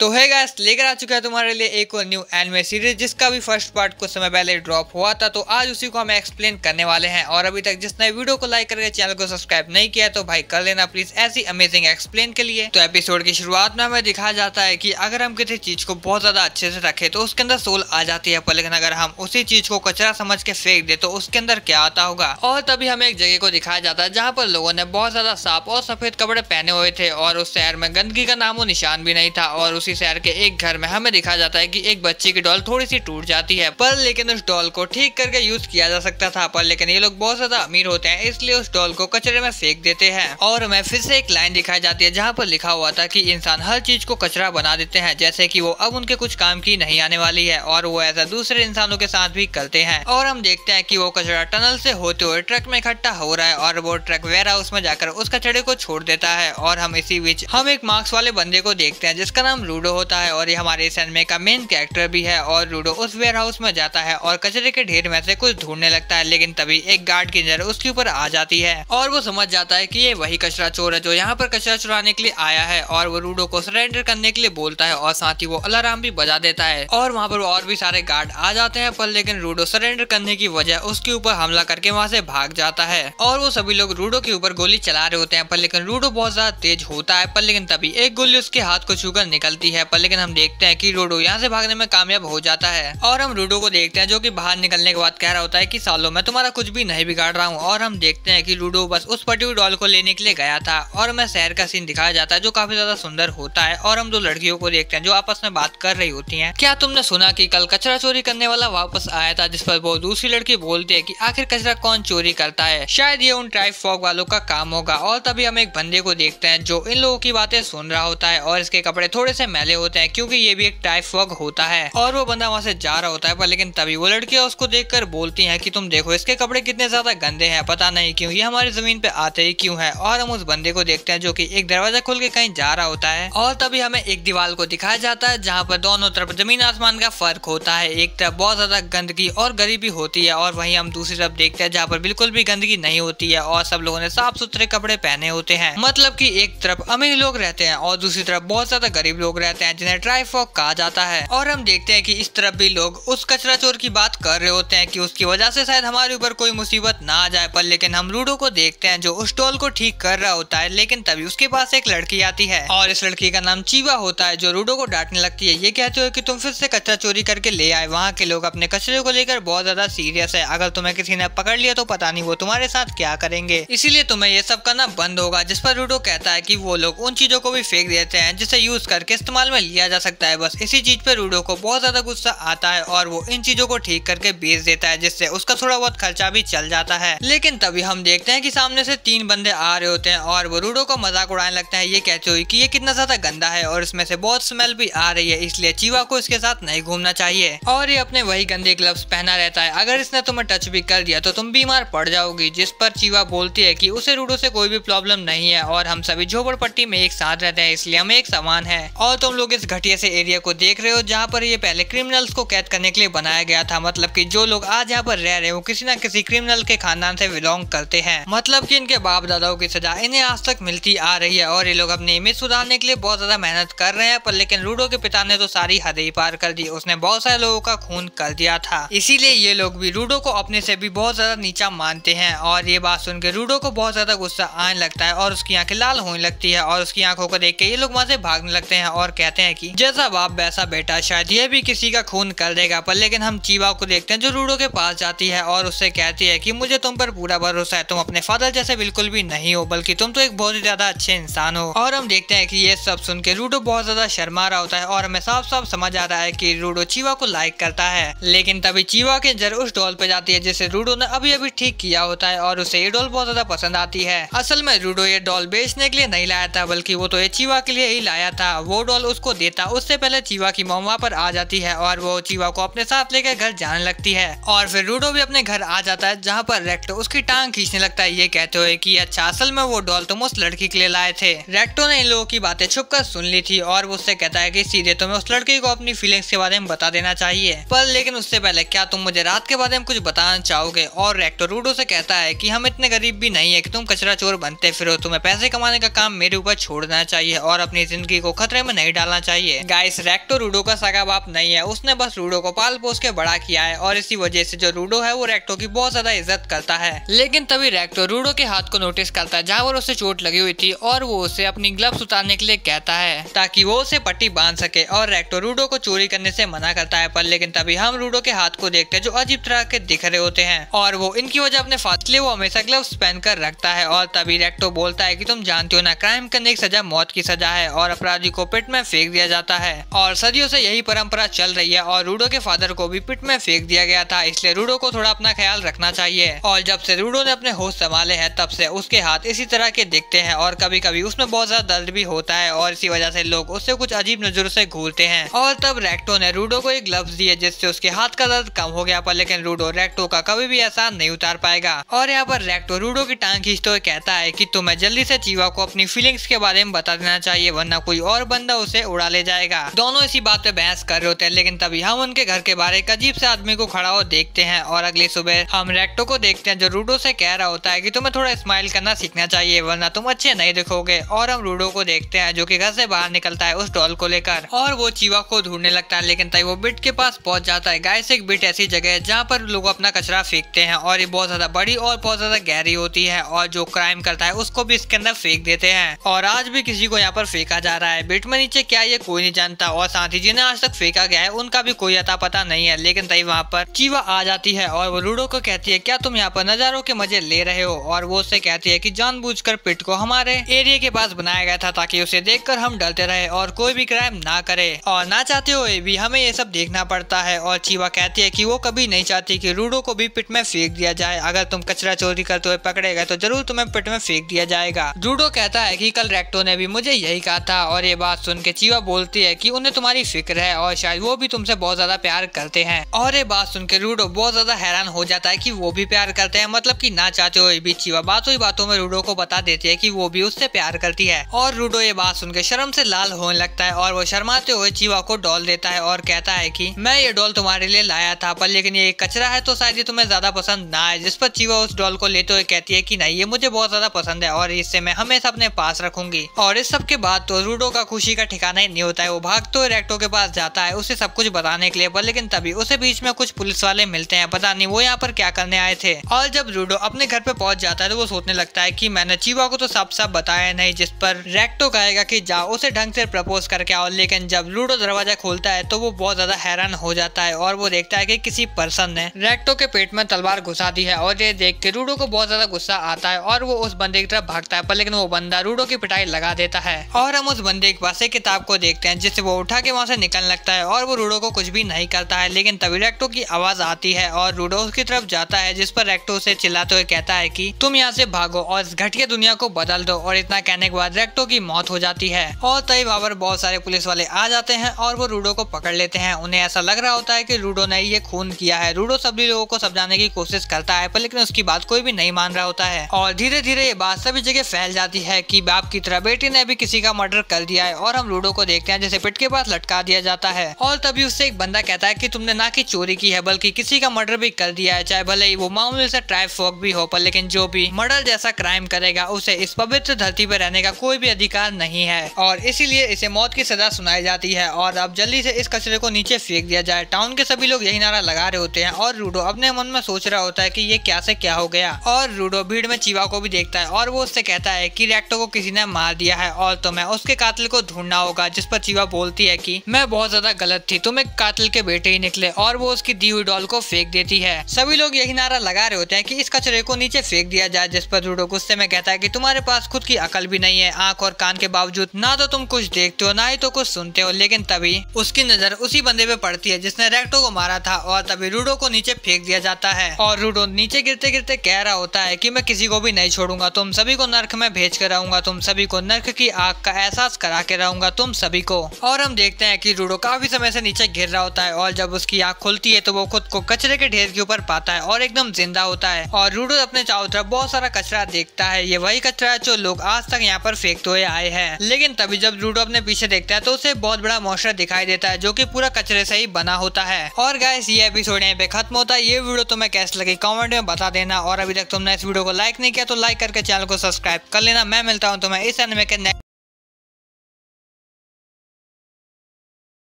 तो है गाइस, लेकर आ चुका है तुम्हारे लिए एक और न्यू एनिमे सीरीज जिसका भी फर्स्ट पार्ट कुछ समय पहले ड्रॉप हुआ था। तो आज उसी को हम एक्सप्लेन करने वाले हैं। और अभी तक जिसने वीडियो को लाइक करके चैनल को सब्सक्राइब नहीं किया तो भाई कर लेना प्लीज, ऐसी अमेजिंग एक्सप्लेन के लिए। तो एपिसोड की शुरुआत में हमें दिखाया जाता है कि अगर हम किसी चीज को बहुत ज्यादा अच्छे से रखे तो उसके अंदर सोल आ जाती है, पर लेकिन अगर हम उसी चीज को कचरा समझ के फेंक दे तो उसके अंदर क्या आता होगा। और तभी हमें एक जगह को दिखाया जाता है जहाँ पर लोगों ने बहुत ज्यादा साफ और सफेद कपड़े पहने हुए थे और उस शहर में गंदगी का नामो निशान भी नहीं था। और उसी शहर के एक घर में हमें दिखाया जाता है कि एक बच्चे की डॉल थोड़ी सी टूट जाती है, पर लेकिन उस डॉल को ठीक करके यूज किया जा सकता था। पर लेकिन ये लोग बहुत ज्यादा अमीर होते हैं इसलिए उस डॉल को कचरे में फेंक देते हैं। और हमें फिर से एक लाइन दिखाई जाती है जहाँ पर लिखा हुआ था कि इंसान हर चीज को कचरा बना देते हैं, जैसे कि वो अब उनके कुछ काम की नहीं आने वाली है। और वो ऐसा दूसरे इंसानों के साथ भी करते हैं। और हम देखते हैं कि वो कचरा टनल से होते हुए ट्रक में इकट्ठा हो रहा है और वो ट्रक वेयर हाउस में जाकर उस कचरे को छोड़ देता है। और हम इसी बीच हम एक मार्क्स वाले बंदे को देखते हैं जिसका नाम रूडो होता है और ये हमारे इस एनिमे का मेन कैरेक्टर भी है। और रूडो उस वेयर हाउस में जाता है और कचरे के ढेर में से कुछ ढूंढने लगता है, लेकिन तभी एक गार्ड की नजर उसके ऊपर आ जाती है और वो समझ जाता है कि ये वही कचरा चोर है जो यहाँ पर कचरा चुराने के लिए आया है। और वो रूडो को सरेंडर करने के लिए बोलता है और साथ ही वो अलार्म भी बजा देता है। और वहाँ पर और भी सारे गार्ड आ जाते हैं, पर लेकिन रूडो सरेंडर करने की वजह उसके ऊपर हमला करके वहाँ से भाग जाता है। और वो सभी लोग रूडो के ऊपर गोली चला रहे होते हैं, पर लेकिन रूडो बहुत ज्यादा तेज होता है। पर लेकिन तभी एक गोली उसके हाथ को छूकर निकलती है, पर लेकिन हम देखते हैं कि रूडो यहाँ से भागने में कामयाब हो जाता है। और हम रूडो को देखते हैं जो कि बाहर निकलने के बाद कह रहा होता है कि सालों मैं तुम्हारा कुछ भी नहीं बिगाड़ रहा हूँ। और हम देखते हैं कि रूडो बस उस पर्टिकुलर डॉल को लेने के लिए गया था। और हमें शहर का सीन दिखाया जाता है जो काफी ज्यादा सुंदर होता है। और हम दो लड़कियों को देखते हैं जो आपस में बात कर रही होती हैं। क्या तुमने सुना कि कल कचरा चोरी करने वाला वापस आया था? जिस पर वो दूसरी लड़की बोलती है कि आखिर कचरा कौन चोरी करता है, शायद ये उन ट्राइब फॉग वालों का काम होगा। और तभी हम एक बंदे को देखते हैं जो इन लोगों की बातें सुन रहा होता है और इसके कपड़े थोड़े से मैले होते हैं क्योंकि ये भी एक ट्राइब फॉग होता है। और वो बंदा वहाँ से जा रहा होता है, पर लेकिन तभी वो लड़कियां उसको देखकर बोलती हैं कि तुम देखो इसके कपड़े कितने ज्यादा गंदे हैं, पता नहीं क्यों ये हमारी जमीन पे आते ही क्यों है। और हम उस बंदे को देखते हैं जो कि एक दरवाजा खोल के कहीं जा रहा होता है। और तभी हमें एक दीवार को दिखाया जाता है जहाँ पर दोनों तरफ जमीन आसमान का फर्क होता है। एक तरफ बहुत ज्यादा गंदगी और गरीबी होती है और वहीं हम दूसरी तरफ देखते हैं जहाँ पर बिल्कुल भी गंदगी नहीं होती है और सब लोगों ने साफ सुथरे कपड़े पहने होते हैं। मतलब कि एक तरफ अमीर लोग रहते हैं और दूसरी तरफ बहुत ज्यादा गरीब लोग रहते हैं जिन्हें ट्राइब फॉग कहा जाता है। और हम देखते हैं कि इस तरफ भी लोग उस कचरा चोर की बात कर रहे होते हैं कि उसकी वजह से शायद हमारे ऊपर कोई मुसीबत ना आ जाए। पर लेकिन हम रूडो को देखते हैं जो उस टोल को ठीक कर रहा होता है, लेकिन तभी उसके पास एक लड़की आती है और इस लड़की का नाम चीवा होता है जो रूडो को डांटने लगती है। ये कहते हो कि तुम फिर से कचरा चोरी करके ले आए। वहाँ के लोग अपने कचरे को लेकर बहुत ज्यादा सीरियस है, अगर तुम्हें किसी ने पकड़ लिया तो पता नहीं वो तुम्हारे साथ क्या करेंगे, इसीलिए तुम्हें ये सब करना बंद होगा। जिस पर रूडो कहता है कि वो लोग उन चीजों को भी फेंक देते हैं जिसे यूज करके इस्तेमाल में लिया जा सकता है। बस इसी चीज पे रूडो को बहुत ज्यादा गुस्सा आता है और वो इन चीजों को ठीक करके बेच देता है जिससे उसका थोड़ा बहुत खर्चा भी चल जाता है। लेकिन तभी हम देखते हैं कि सामने से 3 बंदे आ रहे होते हैं और वो रूडो को मजाक उड़ाने लगता है, ये कहते हुए कि ये कितना ज्यादा गंदा है और इसमें से बहुत स्मेल भी आ रही है, इसलिए चीवा को इसके साथ नहीं घूमना चाहिए। और ये अपने वही गंदे ग्लव्स पहना रहता है, अगर इसने तुम्हें टच भी कर दिया तो तुम बीमार पड़ जाओगी। जिस पर चीवा बोलती है कि उसे रूडो से कोई भी प्रॉब्लम नहीं है और हम सभी झोपड़पट्टी में एक साथ रहते हैं इसलिए हमें एक समान है। और तुम लोग इस घटिया से एरिया को देख रहे हो जहाँ पर ये पहले क्रिमिनल्स को कैद करने के लिए बनाया गया था। मतलब कि जो लोग आज यहाँ पर रह रहे हैं वो किसी न किसी क्रिमिनल के खानदान से बिलोंग करते हैं, मतलब कि इनके बाप दादाओं की सजा इन्हें आज तक मिलती आ रही है। और ये लोग अपनी इमेज सुधारने के लिए बहुत ज्यादा मेहनत कर रहे हैं, पर लेकिन रूडो के पिता ने तो सारी हदें ही पार कर दी, उसने बहुत सारे लोगों का खून कर दिया था, इसीलिए ये लोग भी रूडो को अपने से भी बहुत ज्यादा नीचा मानते हैं। और ये बात सुन के रूडो को बहुत ज्यादा गुस्सा आने लगता है और उसकी आंखें लाल होने लगती है और उसकी आंखों को देख के ये लोग वहाँ से भागने लगते हैं और कहते हैं कि जैसा बाप वैसा बेटा, शायद ये भी किसी का खून कर देगा। पर लेकिन हम चीवा को देखते हैं जो रूडो के पास जाती है और उससे कहती है कि मुझे तुम पर पूरा भरोसा है, तुम अपने फादर जैसे बिल्कुल भी नहीं हो, बल्कि तुम तो एक बहुत ही ज्यादा अच्छे इंसान हो। और हम देखते हैं कि ये सब सुन के रूडो बहुत ज्यादा शर्मा रहा होता है और हमें साफ साफ समझ आ रहा है कि रूडो चीवा को लाइक करता है। लेकिन तभी चीवा की नजर उस डॉल पे जाती है जिसे रूडो ने अभी अभी ठीक किया होता है और उसे ये डॉल बहुत ज्यादा पसंद आती है। असल में रूडो ये डॉल बेचने के लिए नहीं लाया था, बल्कि वो तो ये चीवा के लिए ही लाया था। वो डॉल उसको देता उससे पहले चीवा की मॉम वहाँ पर आ जाती है और वो चीवा को अपने साथ लेकर घर जाने लगती है। और फिर रूडो भी अपने घर आ जाता है जहाँ पर रेक्टो उसकी टांग खींचने लगता है, ये कहते हुए कि अच्छा असल में वो डॉल तुम उस लड़की के लिए लाए थे। रेक्टो ने इन लोगों की बातें छुपकर सुन ली थी और वो उससे कहता है कि सीधे तुम्हें उस लड़की को अपनी फीलिंग्स के बारे में बता देना चाहिए, पर लेकिन उससे पहले क्या तुम मुझे रात के बारे में कुछ बताना चाहोगे? और रेक्टो रूडो से कहता है कि हम इतने गरीब भी नहीं है कि तुम कचरा चोर बनते फिरो, तुम्हें पैसे कमाने का काम मेरे ऊपर छोड़ना चाहिए और अपनी जिंदगी को खतरे में नहीं नहीं डालना चाहिए। गाइस रेक्टो रूडो का सगा बाप नहीं है, उसने बस रूडो को पाल पोस के बड़ा किया है और इसी वजह से जो रूडो है वो रेक्टो की बहुत ज्यादा इज्जत करता है। लेकिन तभी रेक्टो रूडो के हाथ को नोटिस करता है जहाँ पर उसे चोट लगी हुई थी और वो उसे अपनी ग्लव्स उतारने के लिए कहता है ताकि वो उसे पट्टी बांध सके और रेक्टो रूडो को चोरी करने से मना करता है। पर लेकिन तभी हम रूडो के हाथ को देखते हैं जो अजीब तरह के दिख रहे होते हैं और वो इनकी वजह अपने फासले वो हमेशा ग्लव्स पहनकर रखता है। और तभी रेक्टो बोलता है कि तुम जानते हो ना, क्राइम करने की सजा मौत की सजा है और अपराधी को पिट में फेंक दिया जाता है और सदियों से यही परंपरा चल रही है और रूडो के फादर को भी पिट में फेंक दिया गया था, इसलिए रूडो को थोड़ा अपना ख्याल रखना चाहिए। और जब से रूडो ने अपने होश संभाले हैं तब से उसके हाथ इसी तरह के दिखते हैं और कभी कभी उसमें बहुत ज्यादा दर्द भी होता है और इसी वजह से लोग उससे कुछ अजीब नजरों से घूरते हैं। और तब रेक्टो ने रूडो को एक ग्लव्स दिए जिससे उसके हाथ का दर्द कम हो गया। पर लेकिन रूडो रेक्टो का कभी भी एहसान नहीं उतार पाएगा और यहाँ पर रेक्टो रूडो की टांग खींचते हुए कहता है कि तुम्हें जल्दी से चीवा को अपनी फीलिंग्स के बारे में बता देना चाहिए वरना कोई और बंदा उसे उड़ा ले जाएगा। दोनों इसी बात पे बहस कर रहे होते हैं लेकिन तभी हम उनके घर के बाहर एक अजीब से आदमी को खड़ा हो देखते हैं और अगली सुबह हम रेक्टो को देखते हैं जो रूडो से कह रहा होता है कि तुम्हें थोड़ा स्माइल करना सीखना चाहिए वरना तुम अच्छे नहीं दिखोगे। और हम रूडो को देखते हैं जो कि घर से बाहर निकलता है उस डॉल को लेकर और वो चीवा को ढूंढने लगता है लेकिन तभी वो बिट के पास पहुंच जाता है। गाइस एक बिट ऐसी जगह है जहाँ पर लोग अपना कचरा फेंकते हैं और ये बहुत ज्यादा बड़ी और बहुत ज्यादा गहरी होती है और जो क्राइम करता है उसको भी इसके अंदर फेंक देते हैं और आज भी किसी को यहाँ पर फेंका जा रहा है। बिट में नीचे क्या ये कोई नहीं जानता और साथ ही जिन्हें आज तक फेंका गया है उनका भी कोई अता पता नहीं है। लेकिन तभी वहाँ पर चीवा आ जाती है और वो रूडो को कहती है क्या तुम यहाँ पर नजारों के मजे ले रहे हो और वो उससे कहती है कि जानबूझकर पिट को हमारे एरिया के पास बनाया गया था ताकि उसे देखकर हम डरते रहे और कोई भी क्राइम ना करे और ना चाहते हुए भी हमें ये सब देखना पड़ता है। और चीवा कहती है कि वो कभी नहीं चाहती कि रूडो को भी पिट में फेंक दिया जाए, अगर तुम कचरा चोरी करते हुए पकड़े गए तो जरूर तुम्हें पिट में फेंक दिया जाएगा। रूडो कहता है कि कल रेक्टो ने भी मुझे यही कहा था और ये बात सुन के चीवा बोलती है कि उन्हें तुम्हारी फिक्र है और शायद वो भी तुमसे बहुत ज्यादा प्यार करते हैं। और ये बात सुन के रूडो बहुत ज्यादा हैरान हो जाता है कि वो भी प्यार करते हैं, मतलब कि ना चाहते हुए भी चीवा बातों ही बातों में रूडो को बता देती है कि वो भी उससे प्यार करती है। और रूडो ये बात सुन के शर्म से लाल होने लगता है और वो शर्माते हुए चीवा को डॉल देता है और कहता है कि मैं ये डॉल तुम्हारे लिए लाया था पर लेकिन ये कचरा है तो शायद ये तुम्हें ज्यादा पसंद ना आए। जिस पर चीवा उस डॉल को लेते हुए कहती है कि नहीं ये मुझे बहुत ज्यादा पसंद है और इससे मैं हमेशा अपने पास रखूंगी। और इस सब के बाद तो रूडो का खुशी का ठिकाना ही नहीं होता है, वो भागते हुए रेक्टो के पास जाता है उसे सब कुछ बताने के लिए। पर लेकिन तभी उसे बीच में कुछ पुलिस वाले मिलते हैं, पता नहीं वो यहाँ पर क्या करने आए थे। और जब रूडो अपने घर पे पहुंच जाता है तो वो सोचने लगता है कि मैंने चीवा को तो साफ साफ बताया नहीं, जिस पर रेक्टो कहेगा कि जाओ उसे ढंग से प्रपोज करके आओ। लेकिन जब रूडो दरवाजा खोलता है तो वो बहुत ज्यादा हैरान हो जाता है और वो देखता है कि किसी पर्सन ने रेक्टो के पेट में तलवार घुसा दी है और ये देख के रूडो को बहुत ज्यादा गुस्सा आता है और वो उस बंदे की तरफ भागता है। पर लेकिन वो बंदा रूडो की पिटाई लगा देता है और हम उस बंदे के पास एक किताब को देखते हैं जिससे वो उठा के वहाँ से निकलने लगता है और वो रूडो को कुछ भी नहीं करता है। लेकिन तभी रेक्टो की आवाज आती है और रूडो उसकी तरफ जाता है जिस पर रेक्टो उसे चिल्लाते हुए कहता है कि तुम यहाँ से भागो और इस घटिया दुनिया को बदल दो। और इतना कहने के बाद रेक्टो की मौत हो जाती है और तभी वहाँ पर बहुत सारे पुलिस वाले आ जाते हैं और वो रूडो को पकड़ लेते हैं। उन्हें ऐसा लग रहा होता है कि रूडो ने ये खून किया है। रूडो सभी लोगों को समझाने की कोशिश करता है पर लेकिन उसकी बात कोई भी नहीं मान रहा होता है और धीरे धीरे ये बात सभी जगह फैल जाती है कि बाप की तरह बेटी ने भी किसी का मर्डर कर दिया है। और हम रूडो को देखते हैं जैसे पिट के पास लटका दिया जाता है और तभी उससे एक बंदा कहता है कि तुमने ना कि चोरी की है बल्कि किसी का मर्डर भी कर दिया है, चाहे भले ही वो मामूली से ट्राइब फॉक भी हो, पर लेकिन जो भी मर्डर जैसा क्राइम करेगा उसे इस पवित्र धरती पर रहने का कोई भी अधिकार नहीं है और इसीलिए इसे मौत की सजा सुनाई जाती है। और अब जल्दी से इस कचरे को नीचे फेंक दिया जाए। टाउन के सभी लोग यही नारा लगा रहे होते हैं और रूडो अपने मन में सोच रहा होता है कि ये क्या से क्या हो गया। और रूडो भीड़ में चीवा को भी देखता है और वो उससे कहता है कि रेक्टो को किसी ने मार दिया है और तुम्हें उसके कातिल को ढूंढना होगा। जिस पर चीवा बोलती है कि मैं बहुत ज्यादा गलत थी, तुम एक कातिल के बेटे ही निकले और वो उसकी दी हुई डॉल को फेंक देती है। सभी लोग यही नारा लगा रहे होते हैं कि इस कचरे को नीचे फेंक दिया जाए। जिस पर रूडो गुस्से में कहता है कि तुम्हारे पास खुद की अकल भी नहीं है, आंख और कान के बावजूद ना तो तुम कुछ देखते हो ना ही तो कुछ सुनते हो। लेकिन तभी उसकी नजर उसी बंदे पे पड़ती है जिसने रेक्टो को मारा था और तभी रूडो को नीचे फेंक दिया जाता है और रूडो नीचे गिरते गिरते कह रहा होता है कि मैं किसी को भी नहीं छोड़ूंगा, तुम सभी को नर्क में भेज कर रहूंगा, तुम सभी को नर्क की आग का एहसास करा के रहूंगा तुम सभी को। और हम देखते हैं कि रूडो काफी समय से नीचे गिर रहा होता है और जब उसकी आंख खुलती है तो वो खुद को कचरे के ढेर के ऊपर पाता है और एकदम जिंदा होता है। और रूडो अपने चारों तरफ बहुत सारा कचरा देखता है, ये वही कचरा है जो लोग आज तक यहाँ पर फेंकते हुए आए हैं। लेकिन तभी जब रूडो अपने पीछे देखता है तो उसे बहुत बड़ा मॉन्स्टर दिखाई देता है जो कि पूरा कचरे से ही बना होता है। और गाइस ये एपिसोड यहाँ पे खत्म होता है। ये वीडियो तुम्हें कैसे लगी कमेंट में बता देना और अभी तक तुमने इस वीडियो को लाइक नहीं किया तो लाइक करके चैनल को सब्सक्राइब कर लेना। मैं मिलता हूँ तुम्हें इस एनिमे के